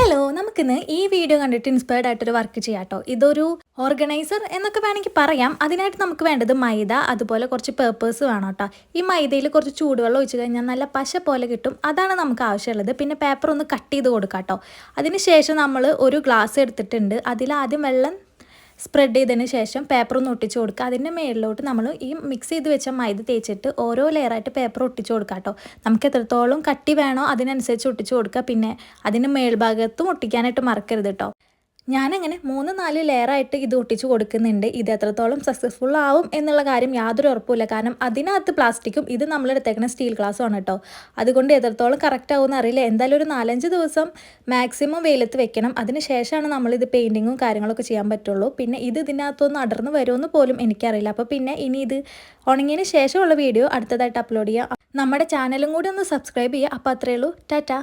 Hello, നമുക്കിന്ന് ഈ video കണ്ടിട്ട് ഇൻസ്പയർഡ് ആയിട്ടൊരു വർക്ക് ചെയ്യാം കേട്ടോ. ഇതൊരു ഓർഗനൈസർ എന്നൊക്കെ വേണമെങ്കിൽ പറയാം. അതിനായിട്ട് നമുക്ക് വേണ്ടത് മൈദ, അതുപോലെ കുറച്ച് പേപ്പേഴ്സ് വേണം കേട്ടോ. ഈ മൈദയിൽ കുറച്ച് ചൂടുവെള്ളം ഒഴിച്ച് കഴിഞ്ഞാൽ നല്ല പശ പോലെ കിട്ടും. അതാണ് നമുക്ക് ആവശ്യമുള്ളത്. പിന്നെ പേപ്പർ ഒന്ന് കട്ട് ചെയ്ത് കൊടുക്കാം കേട്ടോ. അതിന് ശേഷം നമ്മൾ ഒരു ഗ്ലാസ് എടുത്തിട്ടുണ്ട്. അതിൽ ആദ്യം വെള്ളം സ്പ്രെഡ് ചെയ്തതിന് ശേഷം പേപ്പർ ഒന്ന് ഒട്ടിച്ച് കൊടുക്കുക. അതിൻ്റെ മേളിലോട്ട് നമ്മൾ ഈ മിക്സ് ചെയ്ത് വെച്ച മൈദ തേച്ചിട്ട് ഓരോ ലെയറായിട്ട് പേപ്പർ ഒട്ടിച്ച് കൊടുക്കുക കേട്ടോ. നമുക്ക് എത്രത്തോളം കട്ടി വേണോ അതിനനുസരിച്ച് ഒട്ടിച്ച് കൊടുക്കുക. പിന്നെ അതിൻ്റെ മേൽഭാഗത്തും ഒട്ടിക്കാനായിട്ട് മറക്കരുത് കേട്ടോ. ഞാനങ്ങനെ 3-4 ലെയറായിട്ട് ഇത് ഒട്ടിച്ച് കൊടുക്കുന്നുണ്ട്. ഇത് എത്രത്തോളം സക്സസ്ഫുൾ ആവും എന്നുള്ള കാര്യം യാതൊരു ഉറപ്പുമില്ല. കാരണം അതിനകത്ത് പ്ലാസ്റ്റിക്കും ഇത് നമ്മളെടുത്തേക്കുന്ന സ്റ്റീൽ ഗ്ലാസ്സുമാണ് കേട്ടോ. അതുകൊണ്ട് എത്രത്തോളം കറക്റ്റ് ആവുമെന്ന് അറിയില്ല. എന്തായാലും ഒരു 4-5 ദിവസം മാക്സിമം വെയിലത്ത് വെക്കണം. അതിന് ശേഷമാണ് നമ്മളിത് പെയിൻറ്റിങ്ങും കാര്യങ്ങളൊക്കെ ചെയ്യാൻ പറ്റുള്ളൂ. പിന്നെ ഇത് ഇതിനകത്തൊന്ന് അടർന്ന് വരുമെന്ന് പോലും എനിക്കറിയില്ല. അപ്പോൾ പിന്നെ ഇനി ഇത് ഉണങ്ങിയതിന് ശേഷമുള്ള വീഡിയോ അടുത്തതായിട്ട് അപ്ലോഡ് ചെയ്യാം. നമ്മുടെ ചാനലും കൂടി ഒന്ന് സബ്സ്ക്രൈബ് ചെയ്യുക. അപ്പോൾ അത്രയേ ഉള്ളൂ. ടാറ്റാ.